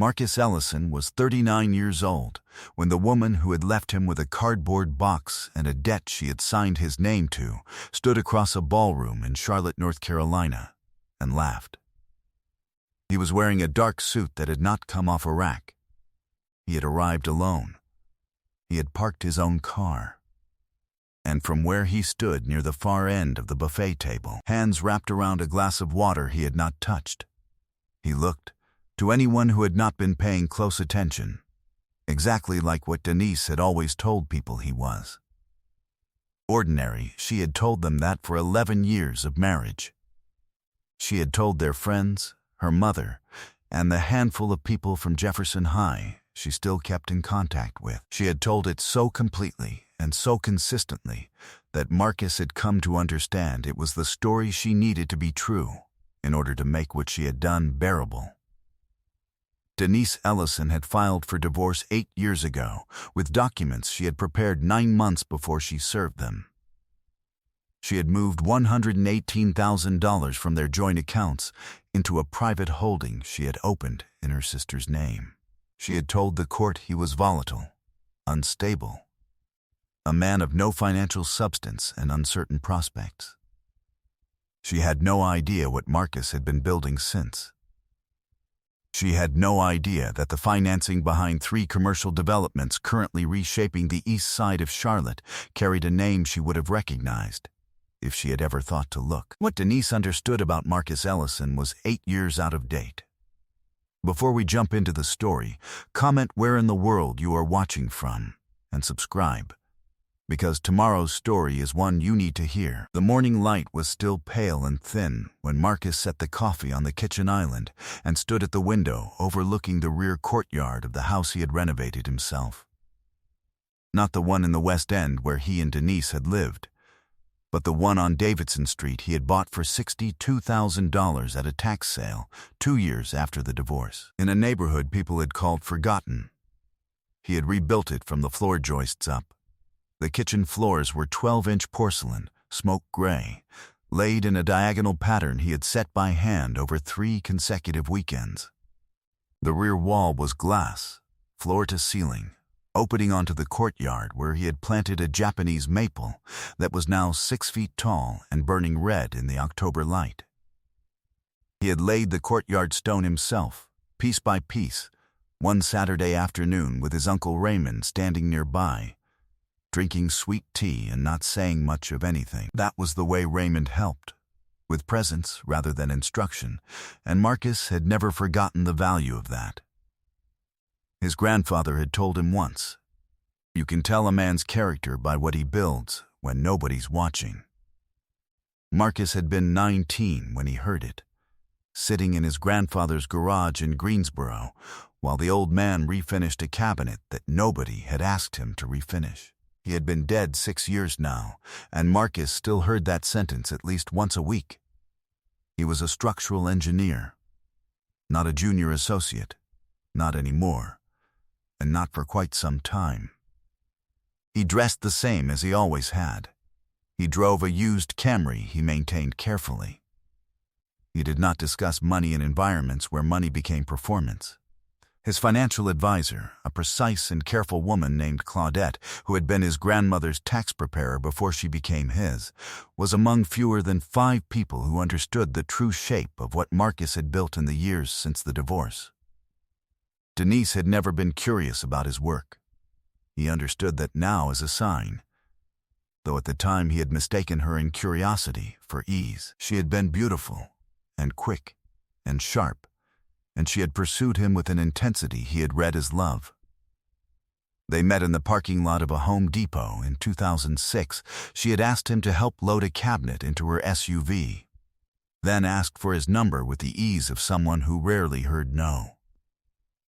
Marcus Ellison was 39 years old when the woman who had left him with a cardboard box and a debt she had signed his name to stood across a ballroom in Charlotte, North Carolina, and laughed. He was wearing a dark suit that had not come off a rack. He had arrived alone. He had parked his own car. And from where he stood near the far end of the buffet table, hands wrapped around a glass of water he had not touched, he looked, to anyone who had not been paying close attention, exactly like what Denise had always told people he was. Ordinary, she had told them that for 11 years of marriage. She had told their friends, her mother, and the handful of people from Jefferson High she still kept in contact with. She had told it so completely and so consistently that Marcus had come to understand it was the story she needed to be true in order to make what she had done bearable. Denise Ellison had filed for divorce 8 years ago with documents she had prepared 9 months before she served them. She had moved $118,000 from their joint accounts into a private holding she had opened in her sister's name. She had told the court he was volatile, unstable, a man of no financial substance and uncertain prospects. She had no idea what Marcus had been building since. She had no idea that the financing behind 3 commercial developments currently reshaping the east side of Charlotte carried a name she would have recognized if she had ever thought to look. What Denise understood about Marcus Ellison was 8 years out of date. Before we jump into the story, comment where in the world you are watching from and subscribe, because tomorrow's story is one you need to hear. The morning light was still pale and thin when Marcus set the coffee on the kitchen island and stood at the window overlooking the rear courtyard of the house he had renovated himself. Not the one in the West End where he and Denise had lived, but the one on Davidson Street he had bought for $62,000 at a tax sale 2 years after the divorce. In a neighborhood people had called forgotten. He had rebuilt it from the floor joists up. The kitchen floors were 12-inch porcelain, smoke gray, laid in a diagonal pattern he had set by hand over 3 consecutive weekends. The rear wall was glass, floor to ceiling, opening onto the courtyard where he had planted a Japanese maple that was now 6 feet tall and burning red in the October light. He had laid the courtyard stone himself, piece by piece, one Saturday afternoon with his Uncle Raymond standing nearby, drinking sweet tea and not saying much of anything. That was the way Raymond helped, with presence rather than instruction, and Marcus had never forgotten the value of that. His grandfather had told him once, "You can tell a man's character by what he builds when nobody's watching." Marcus had been 19 when he heard it, sitting in his grandfather's garage in Greensboro while the old man refinished a cabinet that nobody had asked him to refinish. He had been dead 6 years now, and Marcus still heard that sentence at least once a week. He was a structural engineer, not a junior associate, not anymore, and not for quite some time. He dressed the same as he always had. He drove a used Camry he maintained carefully. He did not discuss money in environments where money became performance. His financial advisor, a precise and careful woman named Claudette, who had been his grandmother's tax preparer before she became his, was among fewer than 5 people who understood the true shape of what Marcus had built in the years since the divorce. Denise had never been curious about his work. He understood that now as a sign, though at the time he had mistaken her incuriosity for ease. She had been beautiful and quick and sharp, and she had pursued him with an intensity he had read as love. They met in the parking lot of a Home Depot in 2006. She had asked him to help load a cabinet into her SUV, then asked for his number with the ease of someone who rarely heard no.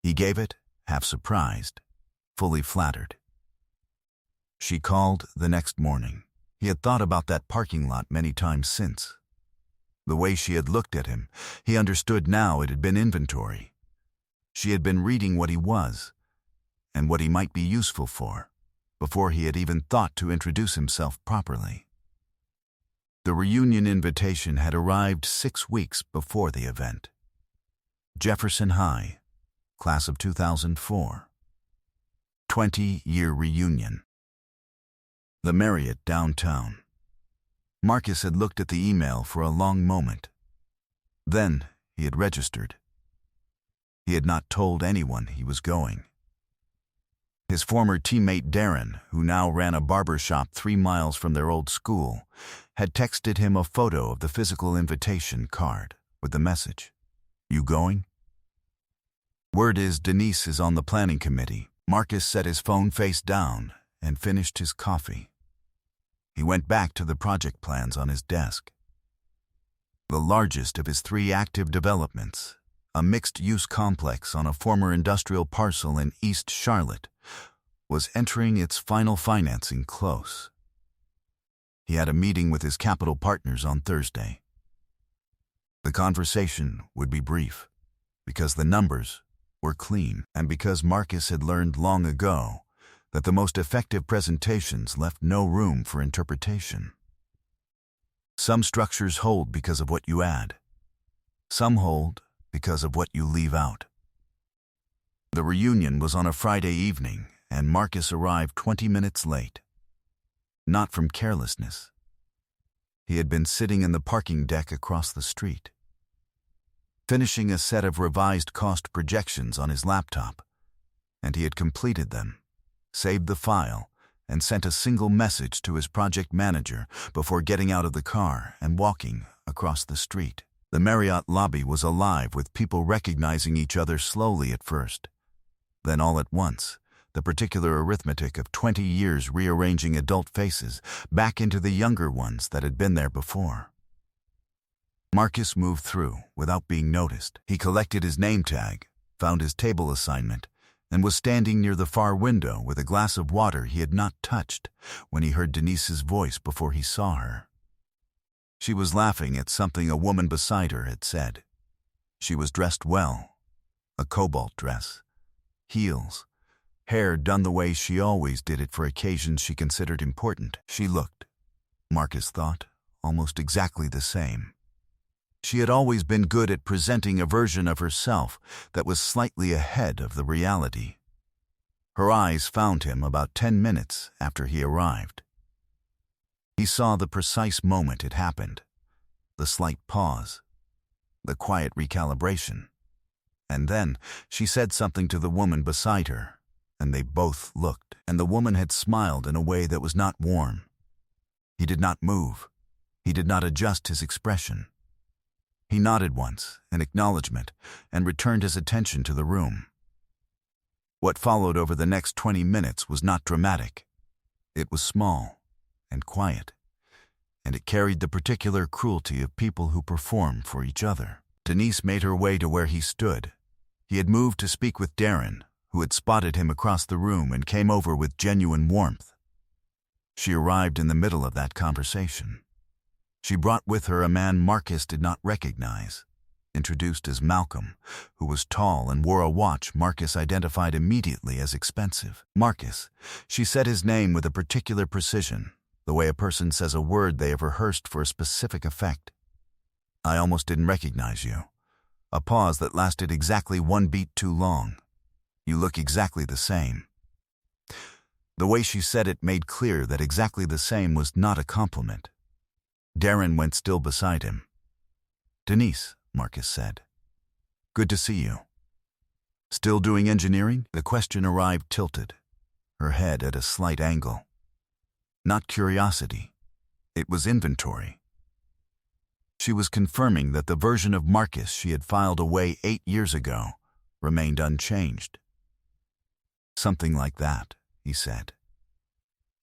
He gave it, half surprised, fully flattered. She called the next morning. He had thought about that parking lot many times since. The way she had looked at him, he understood now it had been inventory. She had been reading what he was, and what he might be useful for, before he had even thought to introduce himself properly. The reunion invitation had arrived 6 weeks before the event. Jefferson High, class of 2004. 20-year reunion. The Marriott downtown. Marcus had looked at the email for a long moment. Then he had registered. He had not told anyone he was going. His former teammate Darren, who now ran a barber shop 3 miles from their old school, had texted him a photo of the physical invitation card with the message, "You going?" Word is Denise is on the planning committee. Marcus set his phone face down and finished his coffee. He went back to the project plans on his desk. The largest of his 3 active developments, a mixed-use complex on a former industrial parcel in East Charlotte, was entering its final financing close. He had a meeting with his capital partners on Thursday. The conversation would be brief, because the numbers were clean, and because Marcus had learned long ago that the most effective presentations left no room for interpretation. Some structures hold because of what you add. Some hold because of what you leave out. The reunion was on a Friday evening, and Marcus arrived 20 minutes late. Not from carelessness. He had been sitting in the parking deck across the street, finishing a set of revised cost projections on his laptop, and he had completed them, saved the file, and sent a single message to his project manager before getting out of the car and walking across the street. The Marriott lobby was alive with people recognizing each other slowly at first. Then all at once, the particular arithmetic of 20 years rearranging adult faces back into the younger ones that had been there before. Marcus moved through without being noticed. He collected his name tag, found his table assignment, and was standing near the far window with a glass of water he had not touched when he heard Denise's voice before he saw her. She was laughing at something a woman beside her had said. She was dressed well, a cobalt dress, heels, hair done the way she always did it for occasions she considered important. She looked, Marcus thought, almost exactly the same. She had always been good at presenting a version of herself that was slightly ahead of the reality. Her eyes found him about 10 minutes after he arrived. He saw the precise moment it happened, the slight pause, the quiet recalibration. And then she said something to the woman beside her, and they both looked, and the woman had smiled in a way that was not warm. He did not move. He did not adjust his expression. He nodded once, in acknowledgement, and returned his attention to the room. What followed over the next 20 minutes was not dramatic. It was small and quiet, and it carried the particular cruelty of people who perform for each other. Denise made her way to where he stood. He had moved to speak with Darren, who had spotted him across the room and came over with genuine warmth. She arrived in the middle of that conversation. She brought with her a man Marcus did not recognize, introduced as Malcolm, who was tall and wore a watch Marcus identified immediately as expensive. Marcus, she said his name with a particular precision, the way a person says a word they have rehearsed for a specific effect. I almost didn't recognize you. A pause that lasted exactly 1 beat too long. You look exactly the same. The way she said it made clear that exactly the same was not a compliment. Darren went still beside him. Denise, Marcus said. Good to see you. Still doing engineering? The question arrived tilted, her head at a slight angle. Not curiosity. It was inventory. She was confirming that the version of Marcus she had filed away 8 years ago remained unchanged. Something like that, he said.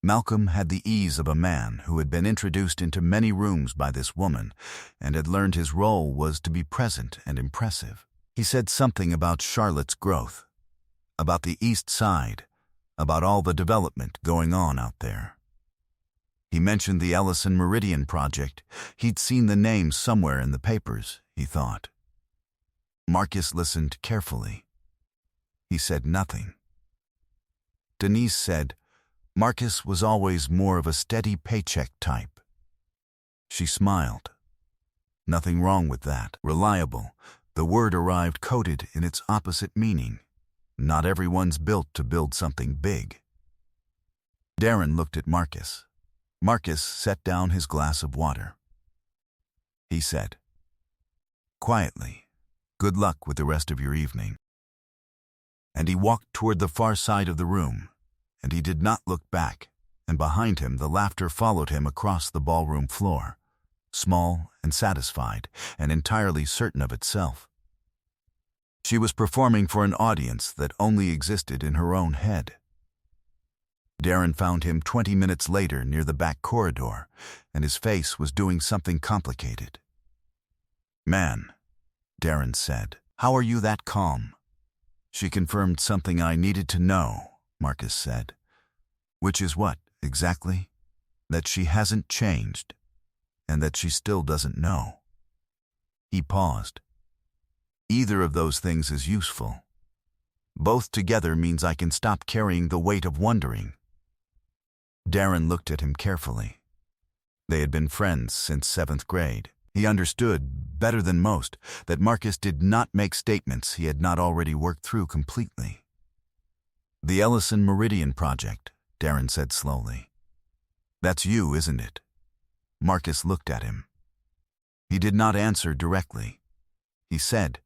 Malcolm had the ease of a man who had been introduced into many rooms by this woman and had learned his role was to be present and impressive. He said something about Charlotte's growth, about the East Side, about all the development going on out there. He mentioned the Ellison Meridian project. He'd seen the name somewhere in the papers, he thought. Marcus listened carefully. He said nothing. Denise said, Marcus was always more of a steady paycheck type. She smiled. Nothing wrong with that. Reliable. The word arrived coded in its opposite meaning. Not everyone's built to build something big. Darren looked at Marcus. Marcus set down his glass of water. He said, quietly, "Good luck with the rest of your evening." And he walked toward the far side of the room, and he did not look back, and behind him the laughter followed him across the ballroom floor, small and satisfied and entirely certain of itself. She was performing for an audience that only existed in her own head. Darren found him 20 minutes later near the back corridor, and his face was doing something complicated. "Man," Darren said, "how are you that calm?" "She confirmed something I needed to know," Marcus said. "Which is what, exactly?" "That she hasn't changed, and that she still doesn't know." He paused. "Either of those things is useful. Both together means I can stop carrying the weight of wondering." Darren looked at him carefully. They had been friends since 7th grade. He understood, better than most, that Marcus did not make statements he had not already worked through completely. "The Ellison Meridian Project," Darren said slowly. "That's you, isn't it?" Marcus looked at him. He did not answer directly. He said,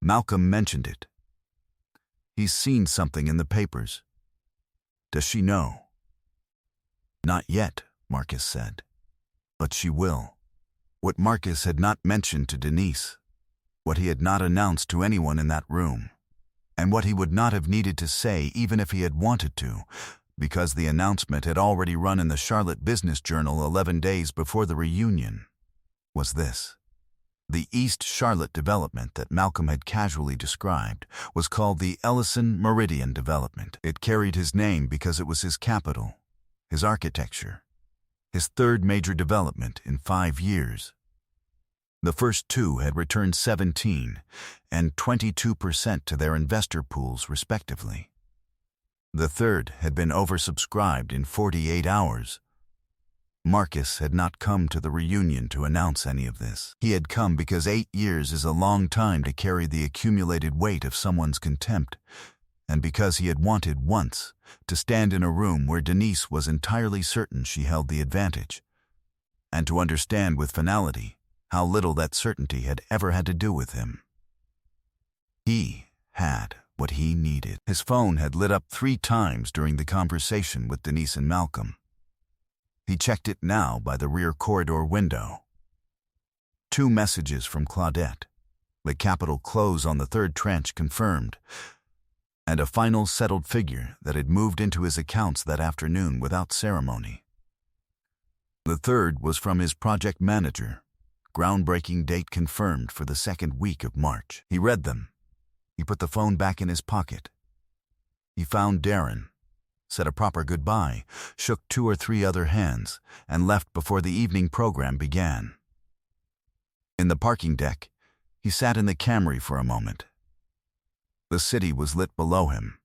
"Malcolm mentioned it. He's seen something in the papers. Does she know?" "Not yet," Marcus said. "But she will." What Marcus had not mentioned to Denise, what he had not announced to anyone in that room, and what he would not have needed to say even if he had wanted to, because the announcement had already run in the Charlotte Business Journal 11 days before the reunion, was this. The East Charlotte development that Malcolm had casually described was called the Ellison Meridian Development. It carried his name because it was his capital, his architecture, his third major development in 5 years. The first two had returned 17% and 22% to their investor pools respectively. The third had been oversubscribed in 48 hours. Marcus had not come to the reunion to announce any of this. He had come because 8 years is a long time to carry the accumulated weight of someone's contempt, and because he had wanted once to stand in a room where Denise was entirely certain she held the advantage, and to understand with finality how little that certainty had ever had to do with him. He had what he needed. His phone had lit up 3 times during the conversation with Denise and Malcolm. He checked it now by the rear corridor window. 2 messages from Claudette, the capital close on the 3rd tranche confirmed, and a final settled figure that had moved into his accounts that afternoon without ceremony. The 3rd was from his project manager, groundbreaking date confirmed for the 2nd week of March. He read them. He put the phone back in his pocket. He found Darren, said a proper goodbye, shook 2 or 3 other hands, and left before the evening program began. In the parking deck, he sat in the Camry for a moment. The city was lit below him.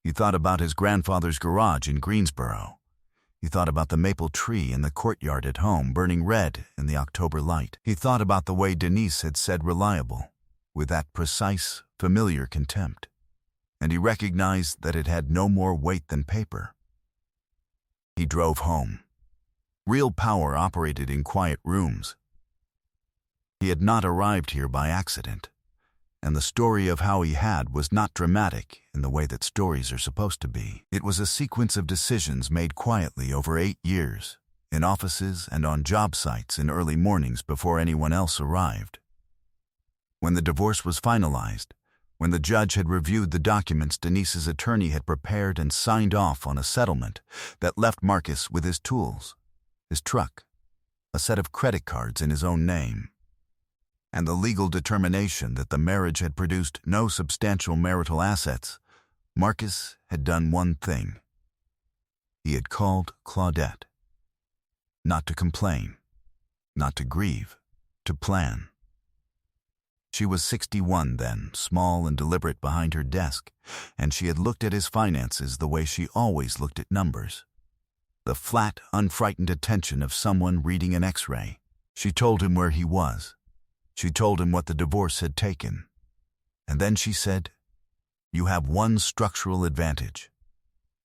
He thought about his grandfather's garage in Greensboro. He thought about the maple tree in the courtyard at home burning red in the October light. He thought about the way Denise had said reliable, with that precise, familiar contempt, and he recognized that it had no more weight than paper. He drove home. Real power operated in quiet rooms. He had not arrived here by accident, and the story of how he had was not dramatic in the way that stories are supposed to be. It was a sequence of decisions made quietly over 8 years, in offices and on job sites in early mornings before anyone else arrived. When the divorce was finalized, when the judge had reviewed the documents Denise's attorney had prepared and signed off on a settlement that left Marcus with his tools, his truck, a set of credit cards in his own name, and the legal determination that the marriage had produced no substantial marital assets, Marcus had done one thing. He had called Claudette. Not to complain, not to grieve, to plan. She was 61 then, small and deliberate behind her desk, and she had looked at his finances the way she always looked at numbers. The flat, unfrightened attention of someone reading an X-ray. She told him where he was. She told him what the divorce had taken. And then she said, You have one structural advantage.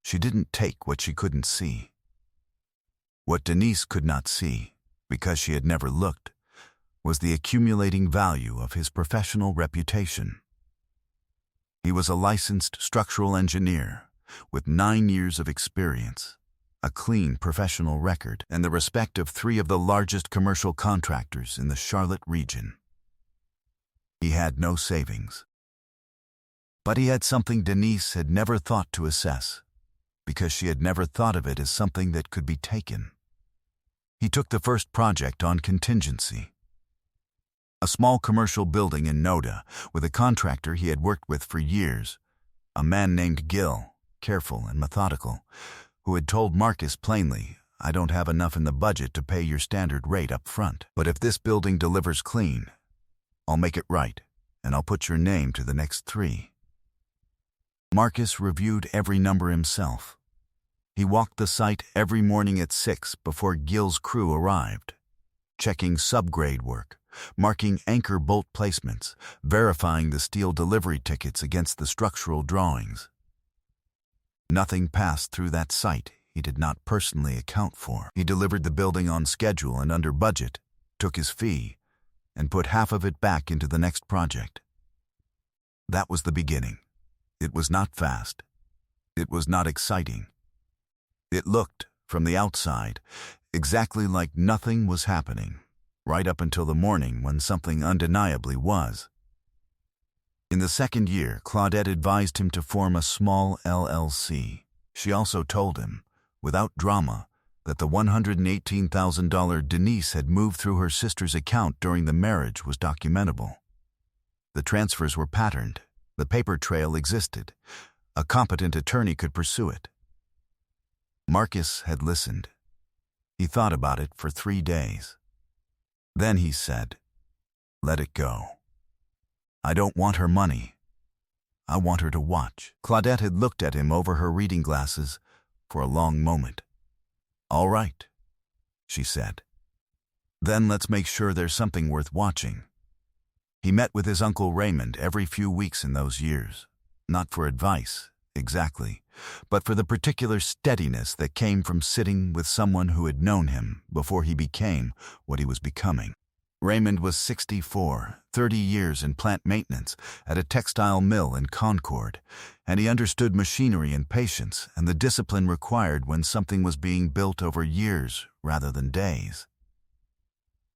She didn't take what she couldn't see. What Denise could not see, because she had never looked, was the accumulating value of his professional reputation. He was a licensed structural engineer with 9 years of experience, a clean professional record, and the respect of 3 of the largest commercial contractors in the Charlotte region. He had no savings. But he had something Denise had never thought to assess, because she had never thought of it as something that could be taken. He took the first project on contingency. A small commercial building in Noda with a contractor he had worked with for years, a man named Gil, careful and methodical, who had told Marcus plainly, "I don't have enough in the budget to pay your standard rate up front, but if this building delivers clean, I'll make it right, and I'll put your name to the next 3. Marcus reviewed every number himself. He walked the site every morning at 6 before Gil's crew arrived, checking subgrade work, marking anchor bolt placements, verifying the steel delivery tickets against the structural drawings. Nothing passed through that site he did not personally account for. He delivered the building on schedule and under budget, took his fee, and put half of it back into the next project. That was the beginning. It was not fast. It was not exciting. It looked, from the outside, exactly like nothing was happening, right up until the morning when something undeniably was. In the second year, Claudette advised him to form a small LLC. She also told him, without drama, that the $118,000 Denise had moved through her sister's account during the marriage was documentable. The transfers were patterned. The paper trail existed. A competent attorney could pursue it. Marcus had listened. He thought about it for 3 days. Then he said, "Let it go. I don't want her money. I want her to watch." Claudette had looked at him over her reading glasses for a long moment. "All right," she said. "Then let's make sure there's something worth watching." He met with his Uncle Raymond every few weeks in those years, not for advice, exactly, but for the particular steadiness that came from sitting with someone who had known him before he became what he was becoming. Raymond was 64, 30 years in plant maintenance at a textile mill in Concord, and he understood machinery and patience and the discipline required when something was being built over years rather than days.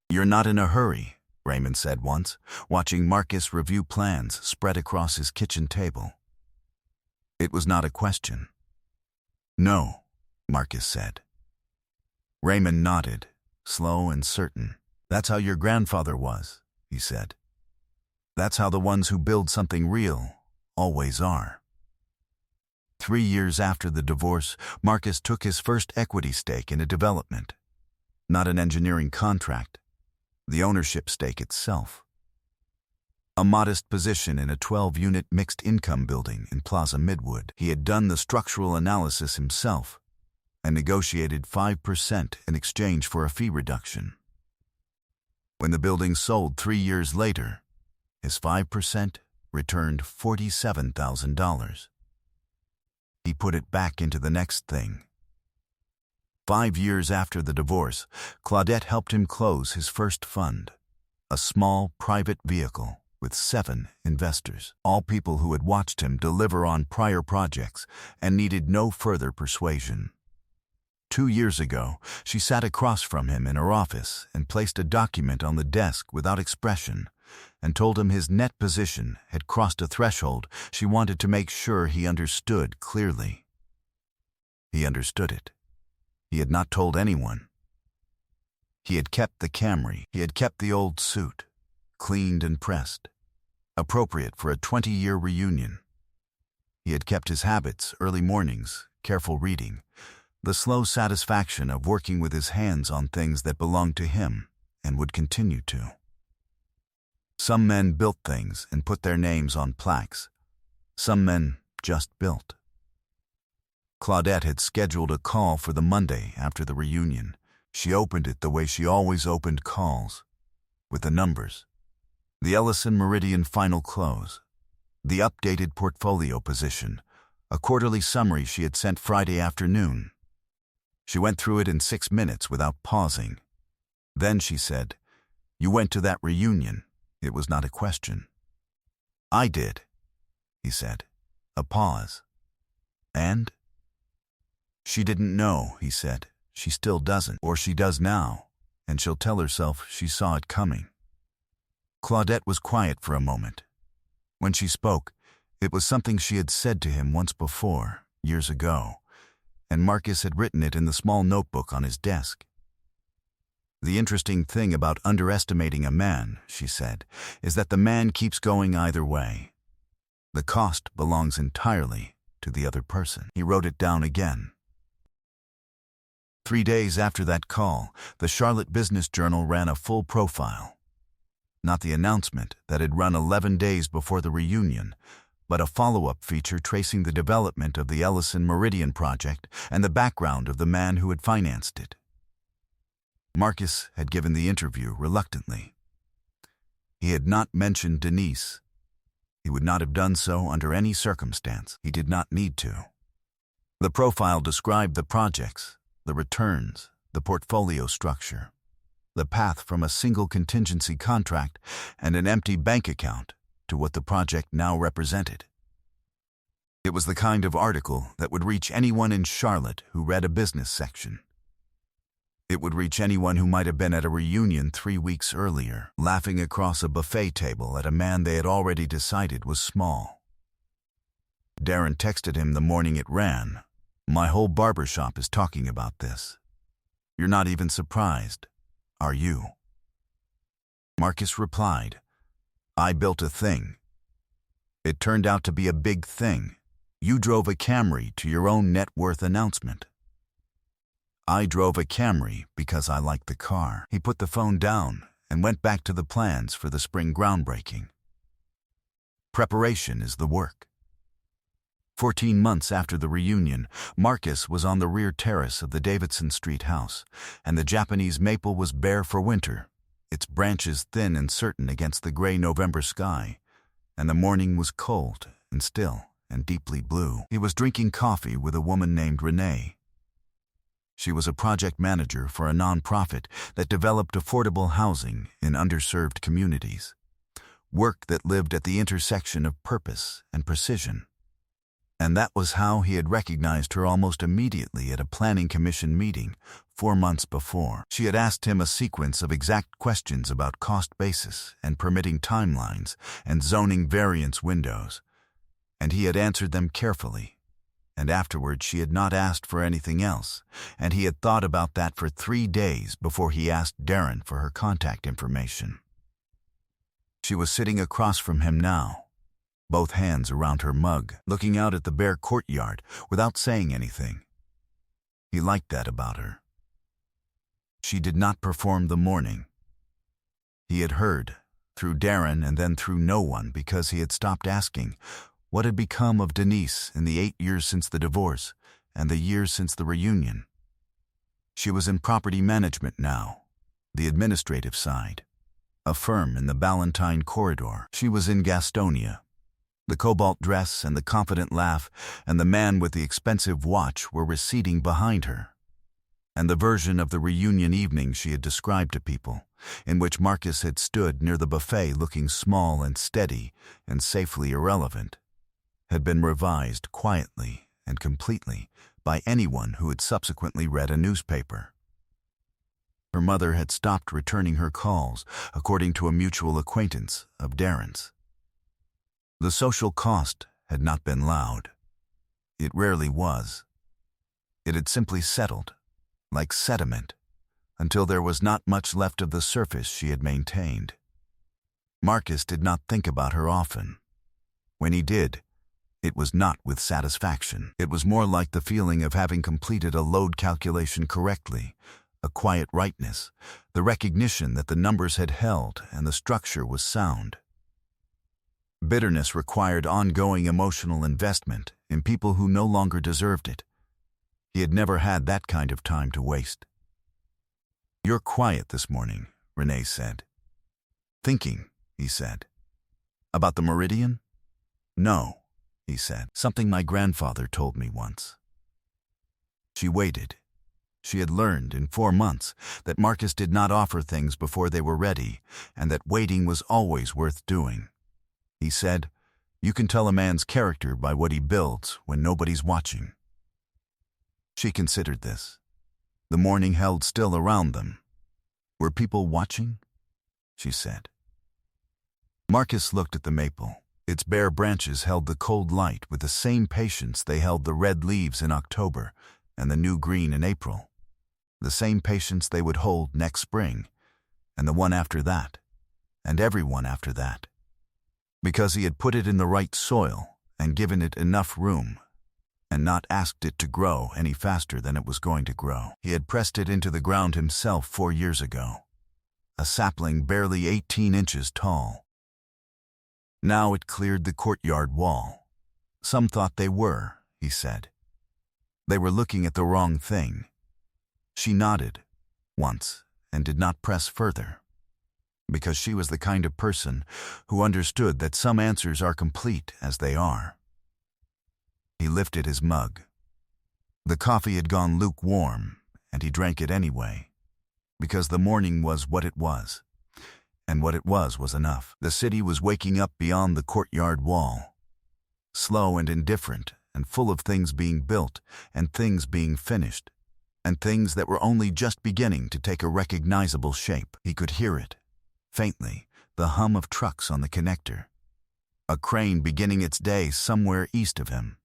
"You're not in a hurry," Raymond said once, watching Marcus review plans spread across his kitchen table. It was not a question. "No," Marcus said. Raymond nodded, slow and certain. "That's how your grandfather was," he said. "That's how the ones who build something real always are." 3 years after the divorce, Marcus took his first equity stake in a development. Not an engineering contract, the ownership stake itself. A modest position in a 12-unit mixed-income building in Plaza Midwood. He had done the structural analysis himself and negotiated 5% in exchange for a fee reduction. When the building sold 3 years later, his 5% returned $47,000. He put it back into the next thing. 5 years after the divorce, Claudette helped him close his first fund, a small private vehicle with 7 investors, all people who had watched him deliver on prior projects and needed no further persuasion. 2 years ago, she sat across from him in her office and placed a document on the desk without expression and told him his net position had crossed a threshold she wanted to make sure he understood clearly. He understood it. He had not told anyone. He had kept the Camry. He had kept the old suit, cleaned and pressed, appropriate for a 20-year reunion. He had kept his habits, early mornings, careful reading, the slow satisfaction of working with his hands on things that belonged to him and would continue to. Some men built things and put their names on plaques. Some men just built. Claudette had scheduled a call for the Monday after the reunion. She opened it the way she always opened calls, with the numbers. The Ellison Meridian final close. The updated portfolio position, a quarterly summary she had sent Friday afternoon. She went through it in 6 minutes without pausing. Then she said, "You went to that reunion." It was not a question. "I did," he said. A pause. "And?" "She didn't know," he said. "She still doesn't. Or she does now, and she'll tell herself she saw it coming." Claudette was quiet for a moment. When she spoke, it was something she had said to him once before, years ago, and Marcus had written it in the small notebook on his desk. "The interesting thing about underestimating a man," she said, "is that the man keeps going either way. The cost belongs entirely to the other person." He wrote it down again. 3 days after that call, the Charlotte Business Journal ran a full profile. Not the announcement that had run 11 days before the reunion, but a follow-up feature tracing the development of the Ellison Meridian project and the background of the man who had financed it. Marcus had given the interview reluctantly. He had not mentioned Denise. He would not have done so under any circumstance. He did not need to. The profile described the projects, the returns, the portfolio structure, the path from a single contingency contract and an empty bank account to what the project now represented. It was the kind of article that would reach anyone in Charlotte who read a business section. It would reach anyone who might have been at a reunion 3 weeks earlier, laughing across a buffet table at a man they had already decided was small. Darren texted him the morning it ran, "My whole barbershop is talking about this. You're not even surprised, are you?" Marcus replied, "I built a thing. It turned out to be a big thing. You drove a Camry to your own net worth announcement." "I drove a Camry because I liked the car." He put the phone down and went back to the plans for the spring groundbreaking. Preparation is the work. 14 months after the reunion, Marcus was on the rear terrace of the Davidson Street house, and the Japanese maple was bare for winter, its branches thin and certain against the gray November sky, and the morning was cold and still and deeply blue. He was drinking coffee with a woman named Renee. She was a project manager for a nonprofit that developed affordable housing in underserved communities, work that lived at the intersection of purpose and precision. And that was how he had recognized her almost immediately at a planning commission meeting 4 months before. She had asked him a sequence of exact questions about cost basis and permitting timelines and zoning variance windows, and he had answered them carefully. And afterward she had not asked for anything else, and he had thought about that for 3 days before he asked Darren for her contact information. She was sitting across from him now, both hands around her mug, looking out at the bare courtyard without saying anything. He liked that about her. She did not perform the morning. He had heard, through Darren and then through no one because he had stopped asking, what had become of Denise in the 8 years since the divorce and the years since the reunion. She was in property management now, the administrative side, a firm in the Ballantine corridor. She was in Gastonia. The cobalt dress and the confident laugh and the man with the expensive watch were receding behind her. And the version of the reunion evening she had described to people, in which Marcus had stood near the buffet looking small and steady and safely irrelevant, had been revised quietly and completely by anyone who had subsequently read a newspaper. Her mother had stopped returning her calls, according to a mutual acquaintance of Darren's. The social cost had not been loud. It rarely was. It had simply settled, like sediment, until there was not much left of the surface she had maintained. Marcus did not think about her often. When he did, it was not with satisfaction. It was more like the feeling of having completed a load calculation correctly, a quiet rightness, the recognition that the numbers had held and the structure was sound. Bitterness required ongoing emotional investment in people who no longer deserved it. He had never had that kind of time to waste. "You're quiet this morning," Renee said. "Thinking," he said. "About the Meridian?" "No," he said. "Something my grandfather told me once." She waited. She had learned in 4 months that Marcus did not offer things before they were ready, and that waiting was always worth doing. He said, "You can tell a man's character by what he builds when nobody's watching." She considered this. The morning held still around them. Were people watching? She said. Marcus looked at the maple. Its bare branches held the cold light with the same patience they held the red leaves in October and the new green in April. The same patience they would hold next spring, and the one after that, and every one after that. Because he had put it in the right soil and given it enough room, and not asked it to grow any faster than it was going to grow. He had pressed it into the ground himself 4 years ago, a sapling barely 18 inches tall. Now it cleared the courtyard wall. Some thought they were, he said. They were looking at the wrong thing. She nodded once and did not press further, because she was the kind of person who understood that some answers are complete as they are. He lifted his mug. The coffee had gone lukewarm, and he drank it anyway, because the morning was what it was, and what it was enough. The city was waking up beyond the courtyard wall, slow and indifferent and full of things being built and things being finished, and things that were only just beginning to take a recognizable shape. He could hear it, faintly, the hum of trucks on the connector, a crane beginning its day somewhere east of him,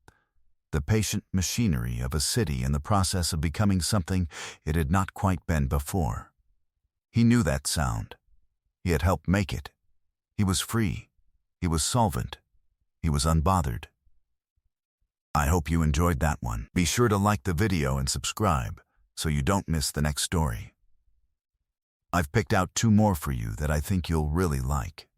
the patient machinery of a city in the process of becoming something it had not quite been before. He knew that sound. He had helped make it. He was free. He was solvent. He was unbothered. I hope you enjoyed that one. Be sure to like the video and subscribe so you don't miss the next story. I've picked out 2 more for you that I think you'll really like.